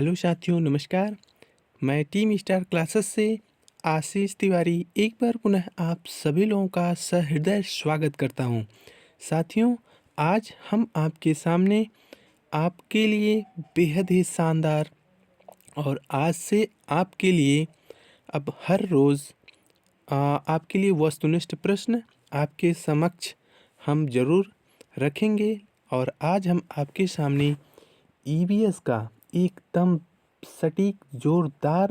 Hello साथियों, नमस्कार। मैं टीम स्टार क्लासेस से आशीष तिवारी एक बार पुनः आप सभी लोगों का सहृदय स्वागत करता हूं। साथियों, आज हम आपके सामने आपके लिए बेहद ही शानदार और आज से आपके लिए अब हर रोज़ आपके लिए वस्तुनिष्ठ प्रश्न आपके समक्ष हम ज़रूर रखेंगे। और आज हम आपके सामने ईवीएस का एकदम सटीक जोरदार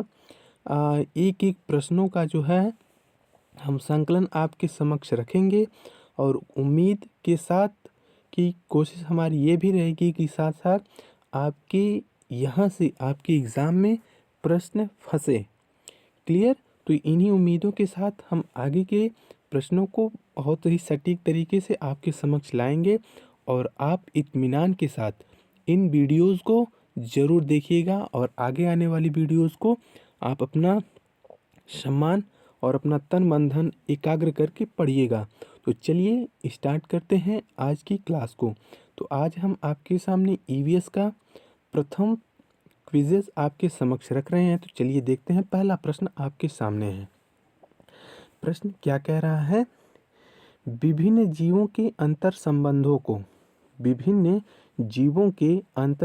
एक एक प्रश्नों का जो है हम संकलन आपके समक्ष रखेंगे। और उम्मीद के साथ कि कोशिश हमारी ये भी रहेगी कि साथ साथ आपके यहाँ से आपके एग्ज़ाम में प्रश्न फंसे। क्लियर? तो इन्हीं उम्मीदों के साथ हम आगे के प्रश्नों को बहुत ही सटीक तरीके से आपके समक्ष लाएंगे और आप इत्मीनान के साथ इन वीडियोस को ज़रूर देखिएगा और आगे आने वाली वीडियोस को आप अपना सम्मान और अपना तन मन धन एकाग्र करके पढ़िएगा। तो चलिए स्टार्ट करते हैं आज की क्लास को। तो आज हम आपके सामने ईवीएस का प्रथम क्विज़ेस आपके समक्ष रख रहे हैं। तो चलिए देखते हैं, पहला प्रश्न आपके सामने है। प्रश्न क्या कह रहा है? विभिन्न जीवों के अंतर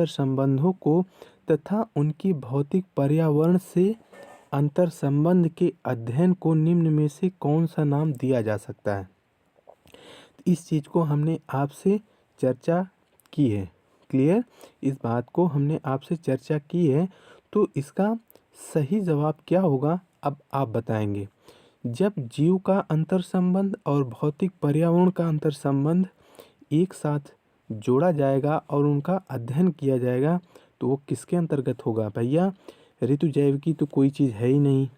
संबंधों को तथा उनकी भौतिक पर्यावरण से अंतर संबंध के अध्ययन को निम्न में से कौन सा नाम दिया जा सकता है? इस चीज़ को हमने आपसे चर्चा की है। क्लियर? इस बात को हमने आपसे चर्चा की है। तो इसका सही जवाब क्या होगा अब आप बताएंगे। जब जीव का अंतर संबंध और भौतिक पर्यावरण का अंतर संबंध एक साथ जोड़ा जाएगा और उनका अध्ययन किया जाएगा तो वो किसके अंतर्गत होगा? भैया, ऋतु जैविकी तो कोई चीज़ है ही नहीं।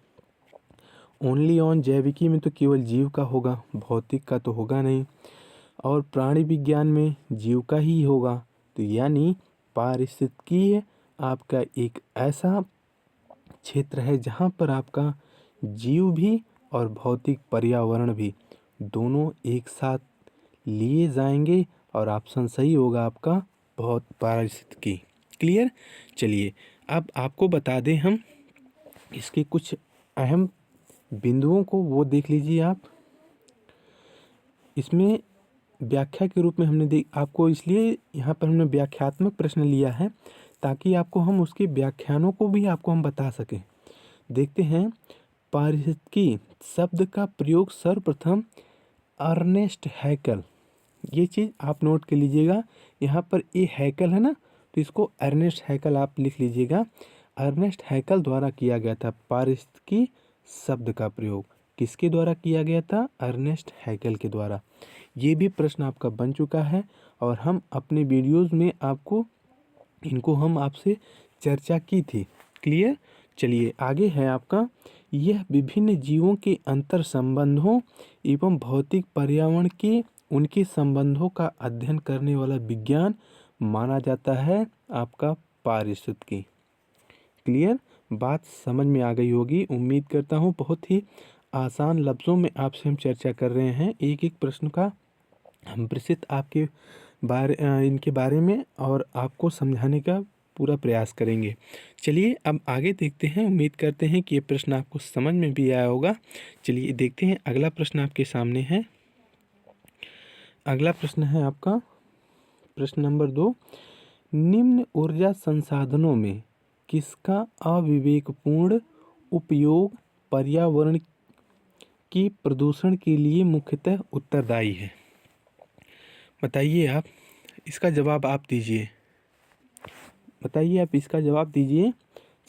ओनली ऑन जैविकी में तो केवल जीव का होगा, भौतिक का तो होगा नहीं। और प्राणी विज्ञान में जीव का ही होगा। तो यानी पारिस्थितिकी आपका एक ऐसा क्षेत्र है जहाँ पर आपका जीव भी और भौतिक पर्यावरण भी दोनों एक साथ लिए जाएंगे और ऑप्शन सही होगा आपका बहुत पारिस्थितिकी। क्लियर? चलिए अब आपको बता दें हम इसके कुछ अहम बिंदुओं को, वो देख लीजिए आप। इसमें व्याख्या के रूप में हमने आपको इसलिए यहाँ पर हमने व्याख्यात्मक प्रश्न लिया है ताकि आपको हम उसके व्याख्यानों को भी आपको हम बता सकें। देखते हैं, पारिस्थितिकी शब्द का प्रयोग सर्वप्रथम अर्नेस्ट हैकल, ये चीज़ आप नोट कर लीजिएगा। यहाँ पर ये हैकल है ना, तो इसको अर्नेस्ट हैकल आप लिख लीजिएगा। अर्नेस्ट हैकल द्वारा किया गया था पारिस्थितिकी शब्द का प्रयोग। किसके द्वारा किया गया था? अर्नेस्ट हैकल के द्वारा। ये भी प्रश्न आपका बन चुका है और हम अपने वीडियोज़ में इनको हम आपसे चर्चा की थी। क्लियर? चलिए आगे है आपका, यह विभिन्न जीवों के अंतर संबंधों एवं भौतिक पर्यावरण के उनके संबंधों का अध्ययन करने वाला विज्ञान माना जाता है आपका पारिस्थितिकी। क्लियर? बात समझ में आ गई होगी, उम्मीद करता हूँ। बहुत ही आसान लफ्ज़ों में आपसे हम चर्चा कर रहे हैं, एक एक प्रश्न का हम विस्तृत आपके इनके बारे में और आपको समझाने का पूरा प्रयास करेंगे। चलिए अब आगे देखते हैं। उम्मीद करते हैं कि ये प्रश्न आपको समझ में भी आया होगा। चलिए देखते हैं, अगला प्रश्न आपके सामने है। अगला प्रश्न है आपका प्रश्न नंबर 2। निम्न ऊर्जा संसाधनों में किसका अविवेकपूर्ण उपयोग पर्यावरण की प्रदूषण के लिए मुख्यतः उत्तरदायी है? बताइए आप, इसका जवाब आप दीजिए। बताइए आप इसका जवाब दीजिए।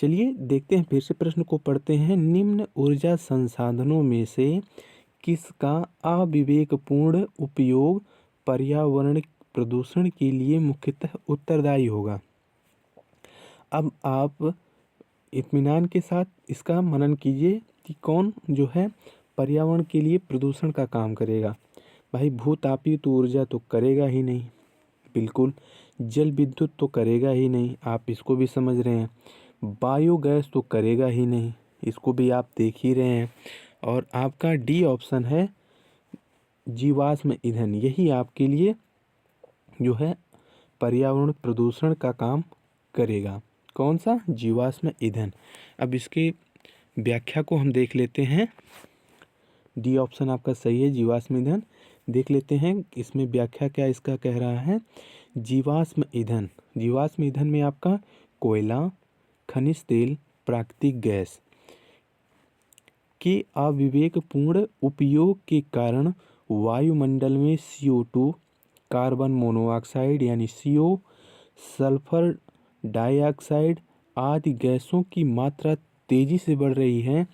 चलिए देखते हैं, फिर से प्रश्न को पढ़ते हैं। निम्न ऊर्जा संसाधनों में से किसका अविवेकपूर्ण उपयोग पर्यावरण प्रदूषण के लिए मुख्यतः उत्तरदायी होगा? अब आप इत्मीनान के साथ इसका मनन कीजिए कि कौन जो है पर्यावरण के लिए प्रदूषण का काम करेगा। भाई, भूतापीय तो ऊर्जा तो करेगा ही नहीं, बिल्कुल। जल विद्युत तो करेगा ही नहीं, आप इसको भी समझ रहे हैं। बायोगैस तो करेगा ही नहीं, इसको भी आप देख ही रहे हैं। और आपका डी ऑप्शन है जीवाश्म ईंधन, यही आपके लिए जो है पर्यावरण प्रदूषण का काम करेगा। कौन सा? जीवाश्म ईंधन। अब इसके व्याख्या को हम देख लेते हैं। डी ऑप्शन आपका सही है, जीवाश्म ईंधन। देख लेते हैं इसमें व्याख्या क्या इसका कह रहा है। जीवाश्म ईंधन, जीवाश्म ईंधन में आपका कोयला, खनिज तेल, प्राकृतिक गैस के अविवेकपूर्ण उपयोग के कारण वायुमंडल में CO2, कार्बन मोनोऑक्साइड यानी CO, सल्फर डाइऑक्साइड आदि गैसों की मात्रा तेजी से बढ़ रही है,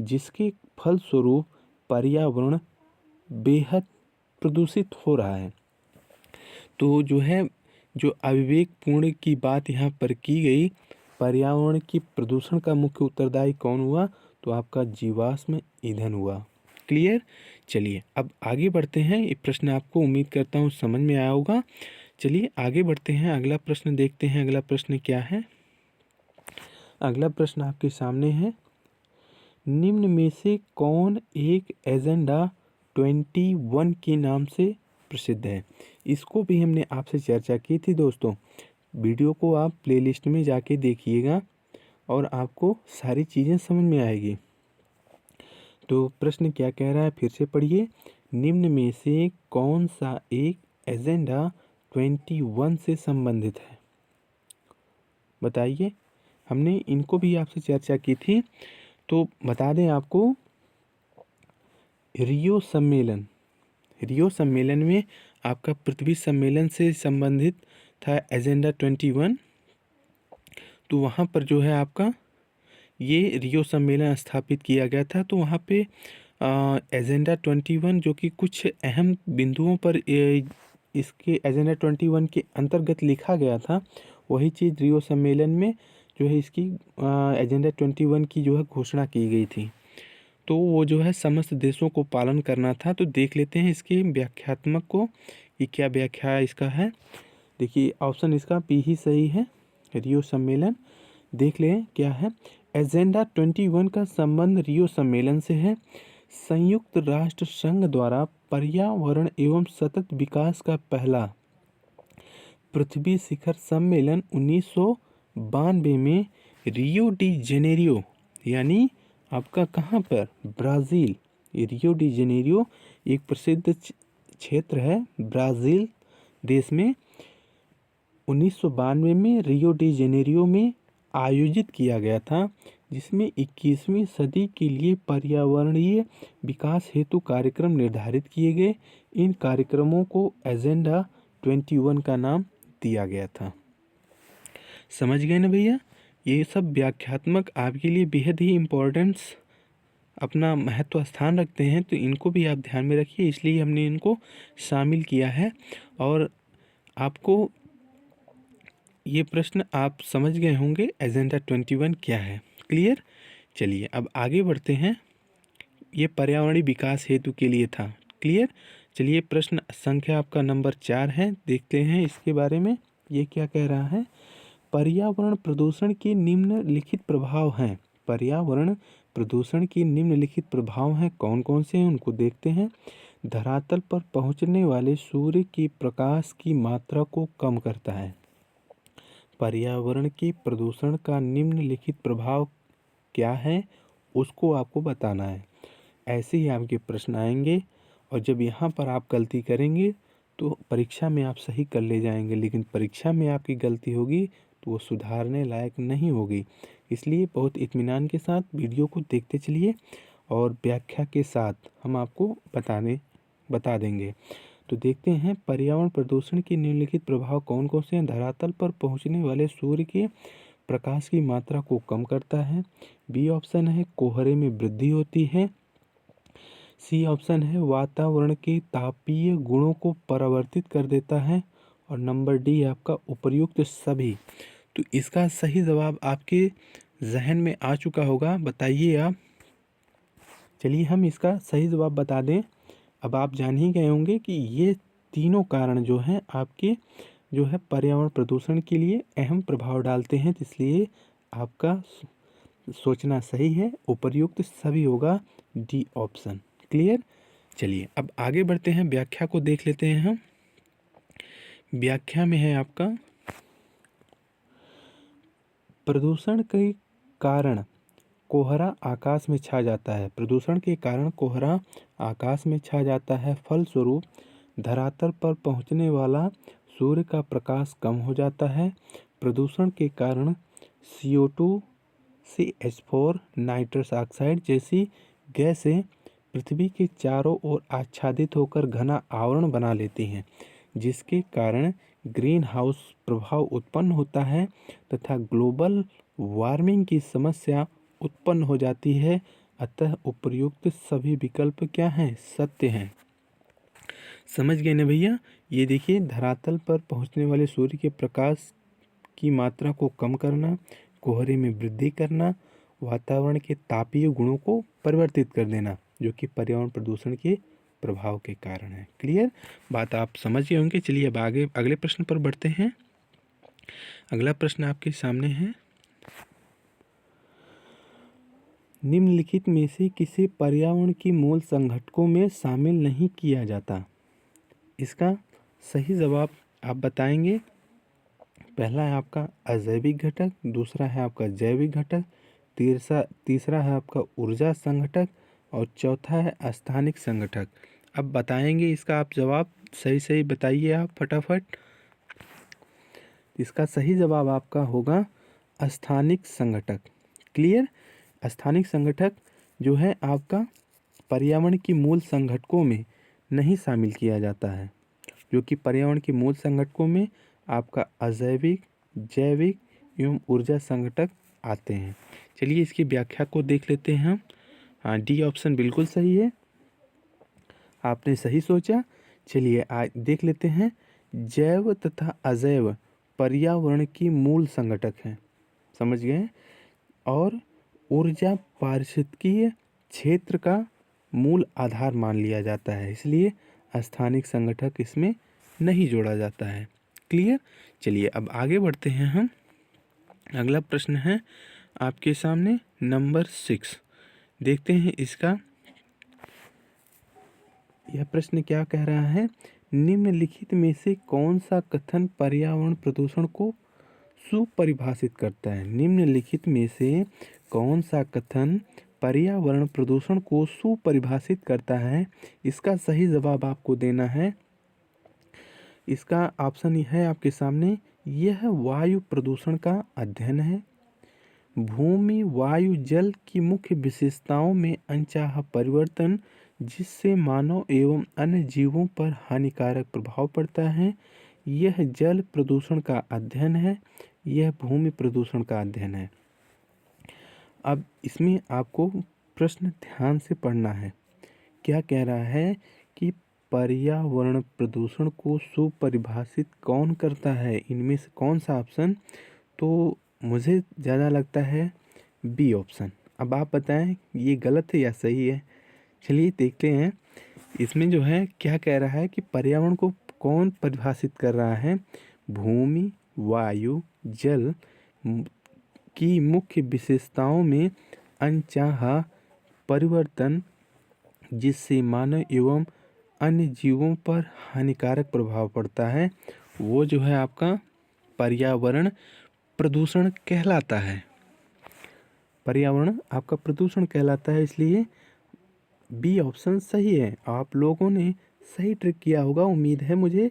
जिसके फलस्वरूप पर्यावरण बेहद प्रदूषित हो रहा है। तो जो है, जो अविवेकपूर्ण की बात यहाँ पर की गई, पर्यावरण की प्रदूषण का मुख्य उत्तरदायी कौन हुआ? तो आपका जीवाश्म ईंधन हुआ। क्लियर? चलिए अब आगे बढ़ते हैं। ये प्रश्न आपको उम्मीद करता हूँ समझ में आया होगा। चलिए आगे बढ़ते हैं, अगला प्रश्न देखते हैं। अगला प्रश्न क्या है? अगला प्रश्न आपके सामने है। निम्न में से कौन एक एजेंडा 21 के नाम से प्रसिद्ध है? इसको भी हमने आपसे चर्चा की थी दोस्तों। वीडियो को आप प्लेलिस्ट में जाके देखिएगा और आपको सारी चीज़ें समझ में आएगी। तो प्रश्न क्या कह रहा है, फिर से पढ़िए। निम्न में से कौन सा एक एजेंडा 21 से संबंधित है? बताइए। हमने इनको भी आपसे चर्चा की थी। तो बता दें आपको, रियो सम्मेलन, रियो सम्मेलन में आपका पृथ्वी सम्मेलन से संबंधित था एजेंडा 21। तो वहाँ पर जो है आपका ये रियो सम्मेलन स्थापित किया गया था। तो वहाँ पे एजेंडा 21 जो कि कुछ अहम बिंदुओं पर इसके एजेंडा 21 के अंतर्गत लिखा गया था, वही चीज़ रियो सम्मेलन में जो है इसकी एजेंडा 21 की जो है घोषणा की गई थी। तो वो जो है समस्त देशों को पालन करना था। तो देख लेते हैं इसके व्याख्यात्मक को कि क्या व्याख्या इसका है। देखिए ऑप्शन इसका बी ही सही है, रियो सम्मेलन। देख लें क्या है। एजेंडा 21 का संबंध रियो सम्मेलन से है। संयुक्त राष्ट्र संघ द्वारा पर्यावरण एवं सतत विकास का पहला पृथ्वी शिखर सम्मेलन 1992 में रियो डी जेनेरियो यानी आपका कहाँ पर? ब्राज़ील। ये रियो डी जेनेरियो एक प्रसिद्ध क्षेत्र है ब्राज़ील देश में। 1992 में रियो डी जेनेरियो में आयोजित किया गया था, जिसमें 21वीं सदी के लिए पर्यावरणीय विकास हेतु कार्यक्रम निर्धारित किए गए। इन कार्यक्रमों को एजेंडा 21 का नाम दिया गया था। समझ गए ना भैया? ये सब व्याख्यात्मक आपके लिए बेहद ही इम्पोर्टेंस अपना महत्व स्थान रखते हैं, तो इनको भी आप ध्यान में रखिए, इसलिए हमने इनको शामिल किया है। और आपको ये प्रश्न आप समझ गए होंगे एजेंडा 21 क्या है। क्लियर? चलिए अब आगे बढ़ते हैं। ये पर्यावरणीय विकास हेतु के लिए था। क्लियर? चलिए प्रश्न संख्या आपका नंबर 4 है, देखते हैं इसके बारे में। ये क्या कह रहा है? पर्यावरण प्रदूषण के निम्नलिखित प्रभाव हैं। पर्यावरण प्रदूषण के निम्नलिखित प्रभाव हैं, कौन कौन से हैं उनको देखते हैं। धरातल पर पहुंचने वाले सूर्य के प्रकाश की मात्रा को कम करता है। पर्यावरण के प्रदूषण का निम्नलिखित प्रभाव क्या है उसको आपको बताना है। ऐसे ही आपके प्रश्न आएंगे और जब यहाँ पर आप गलती करेंगे तो परीक्षा में आप सही कर ले जाएंगे, लेकिन परीक्षा में आपकी गलती होगी तो वो सुधारने लायक नहीं होगी। इसलिए बहुत इत्मीनान के साथ वीडियो को देखते चलिए और व्याख्या के साथ हम आपको बता देंगे। तो देखते हैं पर्यावरण प्रदूषण के निम्नलिखित प्रभाव कौन कौन से हैं। धरातल पर पहुंचने वाले सूर्य के प्रकाश की मात्रा को कम करता है। बी ऑप्शन है कोहरे में वृद्धि होती है। सी ऑप्शन है वातावरण के तापीय गुणों को परावर्तित कर देता है। और नंबर डी आपका उपर्युक्त सभी। तो इसका सही जवाब आपके जहन में आ चुका होगा, बताइए आप। चलिए हम इसका सही जवाब बता दें। अब आप जान ही गए होंगे कि ये तीनों कारण जो हैं आपके जो है पर्यावरण प्रदूषण के लिए अहम प्रभाव डालते हैं, तो इसलिए आपका सोचना सही है, उपर्युक्त सभी होगा, डी ऑप्शन। क्लियर? चलिए अब आगे बढ़ते हैं, व्याख्या को देख लेते हैं हम। व्याख्या में है आपका प्रदूषण के कारण कोहरा आकाश में छा जाता है। प्रदूषण के कारण कोहरा आकाश में छा जाता है। फलस्वरूप धरातल पर पहुंचने वाला सूर्य का प्रकाश कम हो जाता है। प्रदूषण के कारण CO2, CH4, नाइट्रस ऑक्साइड जैसी गैसें पृथ्वी के चारों ओर आच्छादित होकर घना आवरण बना लेती हैं, जिसके कारण ग्रीन हाउस प्रभाव उत्पन्न होता है तथा ग्लोबल वार्मिंग की समस्या उत्पन्न हो जाती है। अतः उपर्युक्त सभी विकल्प क्या हैं? सत्य हैं। समझ गए ना भैया? ये देखिए, धरातल पर पहुंचने वाले सूर्य के प्रकाश की मात्रा को कम करना, कोहरे में वृद्धि करना, वातावरण के तापीय गुणों को परिवर्तित कर देना, जो कि पर्यावरण प्रदूषण के प्रभाव के कारण है। क्लियर? बात आप समझ गए होंगे। चलिए अब आगे अगले प्रश्न पर बढ़ते हैं। अगला प्रश्न आपके सामने है, निम्नलिखित में से किसे पर्यावरण की मूल संघटकों में शामिल नहीं किया जाता? इसका सही जवाब आप बताएंगे। पहला है आपका अजैविक घटक, दूसरा है आपका जैविक घटक, तीसरा है आपका ऊर्जा संघटक और चौथा है स्थानिक संघटक। अब बताएंगे इसका आप जवाब। सही सही बताइए आप फटाफट। इसका सही जवाब आपका होगा स्थानिक संघटक। क्लियर? स्थानिक संघटक जो है आपका पर्यावरण की मूल संघटकों में नहीं शामिल किया जाता है, जो कि पर्यावरण के मूल संघटकों में आपका अजैविक, जैविक एवं ऊर्जा संघटक आते हैं। चलिए इसकी व्याख्या को देख लेते हैं हम। हाँ, डी ऑप्शन बिल्कुल सही है, आपने सही सोचा। चलिए आज देख लेते हैं। जैव तथा अजैव पर्यावरण की मूल संघटक हैं, समझ गए। और ऊर्जा पारिस्थितिकीय क्षेत्र का मूल आधार मान लिया जाता है, इसलिए स्थानिक संघटक इसमें नहीं जोड़ा जाता है। क्लियर? चलिए अब आगे बढ़ते हैं हम। अगला प्रश्न है आपके सामने नंबर 6। देखते हैं इसका। यह प्रश्न क्या कह रहा है? निम्नलिखित में से कौन सा कथन पर्यावरण प्रदूषण को सुपरिभाषित करता है? निम्नलिखित में से कौन सा कथन पर्यावरण प्रदूषण को सुपरिभाषित करता है? इसका सही जवाब आपको देना है। इसका ऑप्शन यह है आपके सामने, यह वायु प्रदूषण का अध्ययन है। भूमि, वायु, जल की मुख्य विशेषताओं में अनचाहा परिवर्तन जिससे मानव एवं अन्य जीवों पर हानिकारक प्रभाव पड़ता है, यह जल प्रदूषण का अध्ययन है। यह भूमि प्रदूषण का अध्ययन है। अब इसमें आपको प्रश्न ध्यान से पढ़ना है। क्या कह रहा है कि पर्यावरण प्रदूषण को सुपरिभाषित कौन करता है? इनमें से कौन सा ऑप्शन? तो मुझे ज़्यादा लगता है बी ऑप्शन। अब आप बताएं ये गलत है या सही है। चलिए देखते हैं इसमें जो है क्या कह रहा है कि पर्यावरण को कौन परिभाषित कर रहा है। भूमि, वायु, जल की मुख्य विशेषताओं में अनचाहा परिवर्तन जिससे मानव एवं अन्य जीवों पर हानिकारक प्रभाव पड़ता है, वो जो है आपका पर्यावरण प्रदूषण कहलाता है। पर्यावरण आपका प्रदूषण कहलाता है, इसलिए बी ऑप्शन सही है। आप लोगों ने सही ट्रिक किया होगा, उम्मीद है मुझे।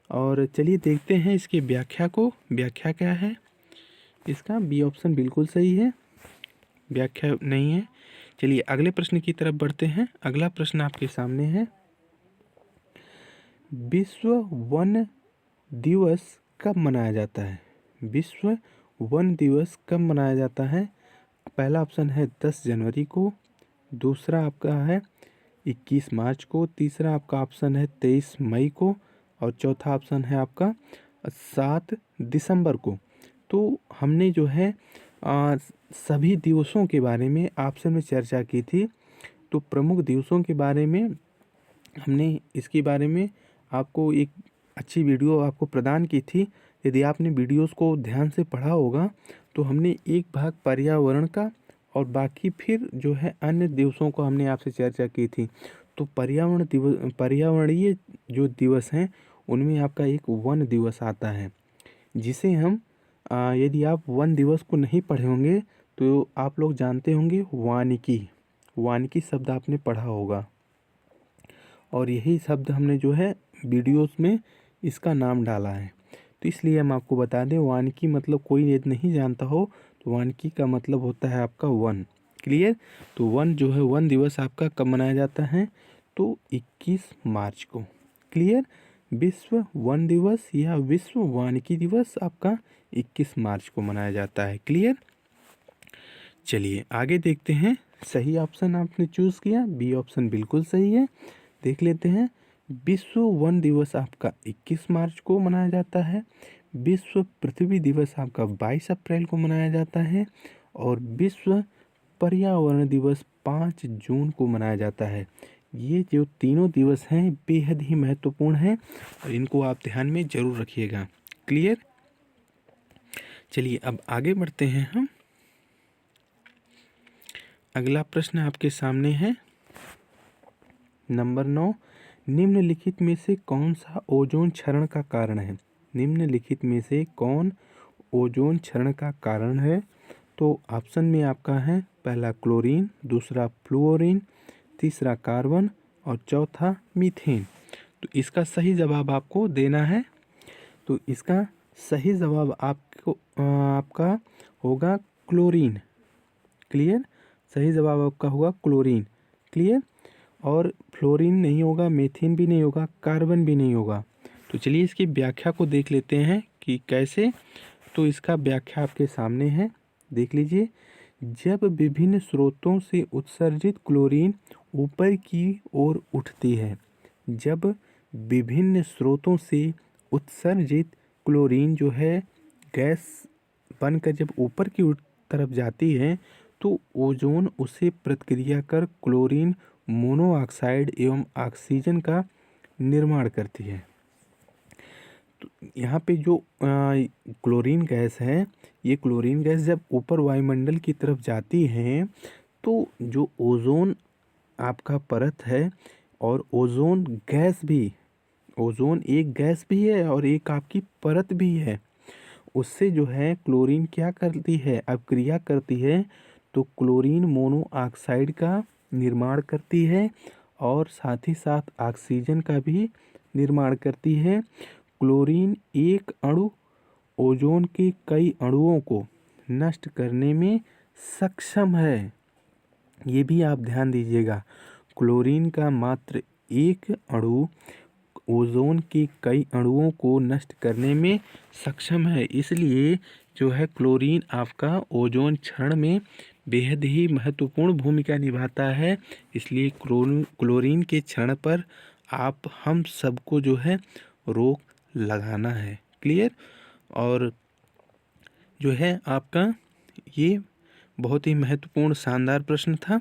और चलिए देखते हैं इसकी व्याख्या को। व्याख्या क्या है इसका? बी ऑप्शन बिल्कुल सही है, व्याख्या नहीं है। चलिए अगले प्रश्न की तरफ बढ़ते हैं। अगला प्रश्न आपके सामने है, विश्व वन दिवस कब मनाया जाता है? विश्व वन दिवस कब मनाया जाता है? पहला ऑप्शन है 10 जनवरी को, दूसरा आपका है 21 मार्च को, तीसरा आपका ऑप्शन है 23 मई को और चौथा ऑप्शन है आपका 7 दिसंबर को। तो हमने जो है सभी दिवसों के बारे में ऑप्शन में चर्चा की थी। तो प्रमुख दिवसों के बारे में हमने इसके बारे में आपको एक अच्छी वीडियो आपको प्रदान की थी। यदि आपने वीडियोस को ध्यान से पढ़ा होगा तो हमने एक भाग पर्यावरण का और बाकी फिर जो है अन्य दिवसों को हमने आपसे चर्चा की थी। तो पर्यावरणीय जो दिवस हैं उनमें आपका एक वन दिवस आता है, जिसे हम यदि आप वन दिवस को नहीं पढ़े होंगे तो आप लोग जानते होंगे वानिकी। वानिकी शब्द आपने पढ़ा होगा और यही शब्द हमने जो है वीडियोस में इसका नाम डाला है। तो इसलिए हम आपको बता दें, वानिकी मतलब कोई यदि नहीं जानता हो तो वानिकी का मतलब होता है आपका वन। क्लियर। तो वन जो है, वन दिवस आपका कब मनाया जाता है? तो 21 मार्च को। क्लियर। विश्व वन दिवस या विश्व वानिकी दिवस आपका 21 मार्च को मनाया जाता है। क्लियर। चलिए आगे देखते हैं। सही ऑप्शन आपने चूज़ किया, बी ऑप्शन बिल्कुल सही है। देख लेते हैं। विश्व वन दिवस आपका 21 मार्च को मनाया जाता है। विश्व पृथ्वी दिवस आपका 22 अप्रैल को मनाया जाता है और विश्व पर्यावरण दिवस 5 जून को मनाया जाता है। ये जो तीनों दिवस हैं बेहद ही महत्वपूर्ण हैं और इनको आप ध्यान में ज़रूर रखिएगा। क्लियर। चलिए अब आगे बढ़ते हैं हम। अगला प्रश्न आपके सामने है नंबर 9। निम्नलिखित में से कौन सा ओजोन क्षरण का कारण है? निम्नलिखित में से कौन ओजोन क्षरण का कारण है? तो ऑप्शन में आपका है पहला क्लोरीन, दूसरा फ्लोरीन, तीसरा कार्बन और चौथा मीथेन। तो इसका सही जवाब आपको देना है। तो इसका सही जवाब आपका होगा क्लोरीन। क्लियर। सही जवाब आपका होगा क्लोरीन। क्लियर। और फ्लोरीन नहीं होगा, मीथेन भी नहीं होगा, कार्बन भी नहीं होगा। तो चलिए इसकी व्याख्या को देख लेते हैं कि कैसे। तो इसका व्याख्या आपके सामने है, देख लीजिए। जब विभिन्न स्रोतों से उत्सर्जित क्लोरीन ऊपर की ओर उठती है, जब विभिन्न स्रोतों से उत्सर्जित क्लोरीन जो है गैस बनकर जब ऊपर की तरफ जाती है तो ओजोन उसे प्रतिक्रिया कर क्लोरीन मोनोऑक्साइड एवं ऑक्सीजन का निर्माण करती है। तो यहाँ पे जो क्लोरीन गैस है, ये क्लोरीन गैस जब ऊपर वायुमंडल की तरफ जाती है तो जो ओजोन आपका परत है और ओजोन गैस भी, ओजोन एक गैस भी है और एक आपकी परत भी है, उससे जो है क्लोरीन क्या करती है, अपक्रिया करती है तो क्लोरीन मोनोऑक्साइड का निर्माण करती है और साथ ही साथ ऑक्सीजन का भी निर्माण करती है। क्लोरीन एक अणु ओजोन के कई अणुओं को नष्ट करने में सक्षम है। ये भी आप ध्यान दीजिएगा, क्लोरीन का मात्र एक अणु ओजोन के कई अणुओं को नष्ट करने में सक्षम है। इसलिए जो है क्लोरीन आपका ओजोन क्षरण में बेहद ही महत्वपूर्ण भूमिका निभाता है। इसलिए क्लोरीन के क्षरण पर हम सबको जो है रोक लगाना है। क्लियर। और जो है आपका ये बहुत ही महत्वपूर्ण शानदार प्रश्न था।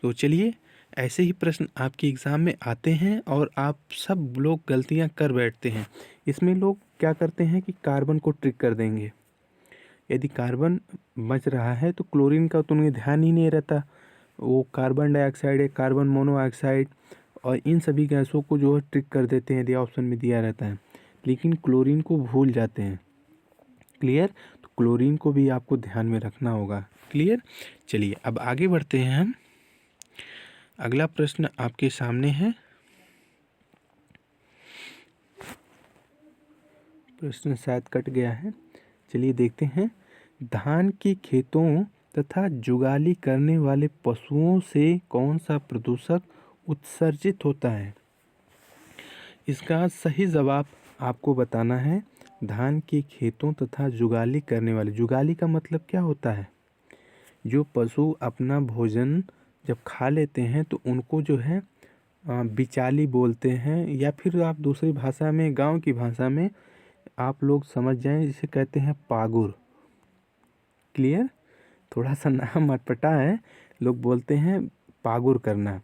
तो चलिए ऐसे ही प्रश्न आपके एग्ज़ाम में आते हैं और आप सब लोग गलतियां कर बैठते हैं। इसमें लोग क्या करते हैं कि कार्बन को ट्रिक कर देंगे। यदि कार्बन बच रहा है तो क्लोरीन का तो उन्हें ध्यान ही नहीं रहता, वो कार्बन डाइऑक्साइड है, कार्बन मोनोऑक्साइड और इन सभी गैसों को जो है ट्रिक कर देते हैं यदि ऑप्शन में दिया रहता है, लेकिन क्लोरीन को भूल जाते हैं। क्लियर। तो क्लोरीन को भी आपको ध्यान में रखना होगा। क्लियर। चलिए अब आगे बढ़ते हैं हम। अगला प्रश्न आपके सामने है। प्रश्न शायद कट गया है, चलिए देखते हैं। धान के खेतों तथा जुगाली करने वाले पशुओं से कौन सा प्रदूषक उत्सर्जित होता है? इसका सही जवाब आपको बताना है। धान के खेतों तथा जुगाली करने वाले, जुगाली का मतलब क्या होता है? जो पशु अपना भोजन जब खा लेते हैं तो उनको जो है बिचाली बोलते हैं, या फिर आप दूसरी भाषा में, गांव की भाषा में आप लोग समझ जाएं, जिसे कहते हैं पागुर। क्लियर। थोड़ा सा नाम अटपटा है, लोग बोलते हैं पागुर करना,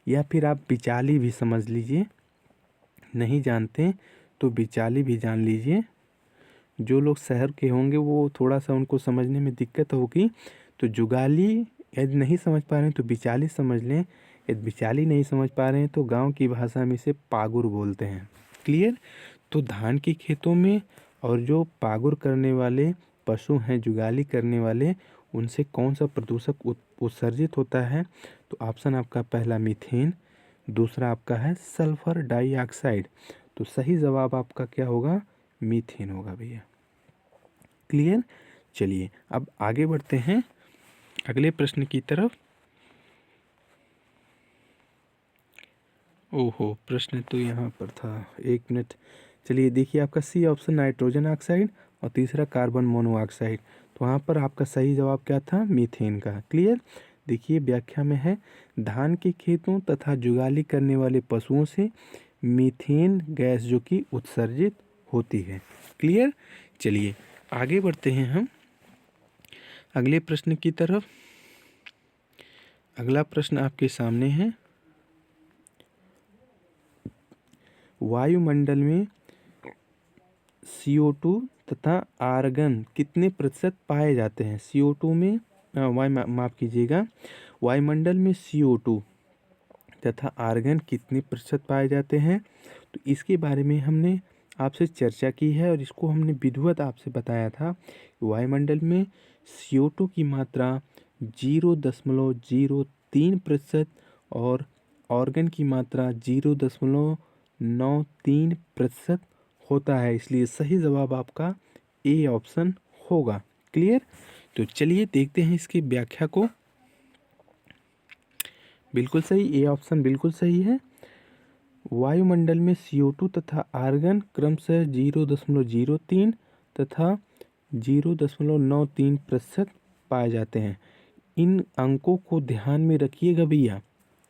या फिर आप बिचाली भी समझ लीजिए। नहीं जानते तो बिचाली भी जान लीजिए। जो लोग शहर के होंगे वो थोड़ा सा उनको समझने में दिक्कत होगी। तो जुगाली यदि नहीं समझ पा रहे हैं तो बिचाली समझ लें, यदि बिचाली नहीं समझ पा रहे हैं तो गांव की भाषा में इसे पागुर बोलते हैं। क्लियर। तो धान के खेतों में और जो पागुर करने वाले पशु हैं जुगाली करने वाले, उनसे कौन सा प्रदूषक उत्सर्जित होता है? तो ऑप्शन आपका पहला मीथेन, दूसरा आपका है सल्फर डाइऑक्साइड। तो सही जवाब आपका क्या होगा? मीथेन होगा भैया। क्लियर? चलिए अब आगे बढ़ते हैं अगले प्रश्न की तरफ। ओहो, प्रश्न तो यहाँ पर था, एक मिनट। चलिए देखिए, आपका सी ऑप्शन नाइट्रोजन ऑक्साइड और तीसरा कार्बन मोनोऑक्साइड। तो वहाँ पर आपका सही जवाब क्या था? मीथेन का। क्लियर? देखिए व्याख्या में है, धान के खेतों तथा जुगाली करने वाले पशुओं से मीथेन गैस जो कि उत्सर्जित होती है। क्लियर? चलिए आगे बढ़ते हैं हम अगले प्रश्न की तरफ। अगला प्रश्न आपके सामने है, वायुमंडल में CO2 तथा आर्गन कितने प्रतिशत पाए जाते हैं? CO2 में माफ़ कीजिएगा, वायुमंडल में CO2 तथा आर्गन कितने प्रतिशत पाए जाते हैं? तो इसके बारे में हमने आपसे चर्चा की है और इसको हमने विधिवत आपसे बताया था। वायुमंडल में CO2 की मात्रा 0.03% और ऑर्गन की मात्रा 0.93% होता है, इसलिए सही जवाब आपका ए ऑप्शन होगा। क्लियर? तो चलिए देखते हैं इसकी व्याख्या को। बिल्कुल सही, ए ऑप्शन बिल्कुल सही है। वायुमंडल में CO2 तथा आर्गन क्रमशः 0.03 तथा 0.93% पाए जाते हैं। इन अंकों को ध्यान में रखिएगा भैया,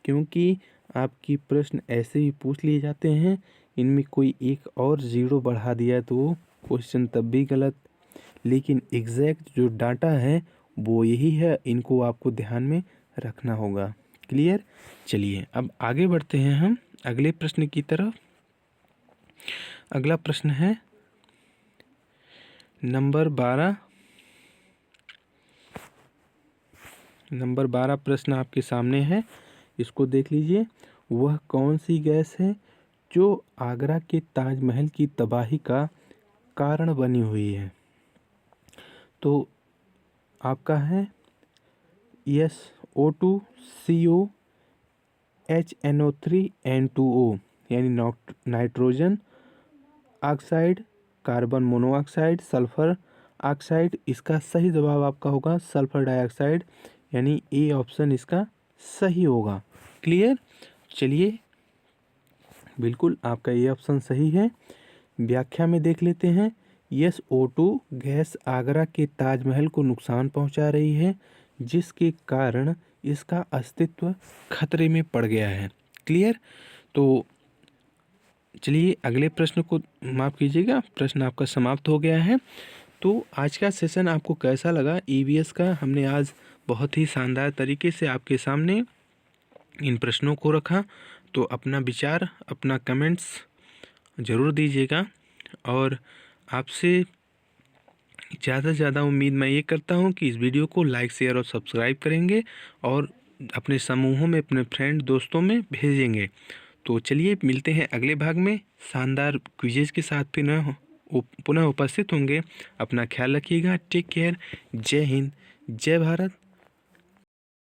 क्योंकि आपकी प्रश्न ऐसे ही पूछ लिए जाते हैं, इनमें कोई एक और जीरो बढ़ा दिया तो क्वेश्चन तब भी गलत, लेकिन एग्जैक्ट जो डाटा है वो यही है, इनको आपको ध्यान में रखना होगा। क्लियर? चलिए अब आगे बढ़ते हैं हम अगले प्रश्न की तरफ। अगला प्रश्न है नंबर 12। नंबर 12 प्रश्न आपके सामने है, इसको देख लीजिए। वह कौन सी गैस है जो आगरा के ताजमहल की तबाही का कारण बनी हुई है? तो आपका है SO2, CO, HNO3, N2O, यानी nitrogen oxide, carbon monoxide, sulphur oxide. इसका सही जवाब आपका होगा सल्फर डाइऑक्साइड, यानी ए ऑप्शन इसका सही होगा। क्लियर? चलिए बिल्कुल आपका ये ऑप्शन सही है। व्याख्या में देख लेते हैं। SO2 गैस आगरा के ताजमहल को नुकसान पहुंचा रही है, जिसके कारण इसका अस्तित्व खतरे में पड़ गया है। क्लियर? तो चलिए अगले प्रश्न को, माफ़ कीजिएगा, प्रश्न आपका समाप्त हो गया है। तो आज का सेशन आपको कैसा लगा EVS का? हमने आज बहुत ही शानदार तरीके से आपके सामने इन प्रश्नों को रखा। तो अपना विचार, अपना कमेंट्स ज़रूर दीजिएगा और आपसे ज़्यादा से ज़्यादा उम्मीद मैं ये करता हूँ कि इस वीडियो को लाइक, शेयर और सब्सक्राइब करेंगे और अपने समूहों में, अपने फ्रेंड दोस्तों में भेजेंगे। तो चलिए मिलते हैं अगले भाग में शानदार क्विज़ेज़ के साथ पुनः उपस्थित होंगे। अपना ख्याल रखिएगा। Take care. जय हिंद, जय भारत,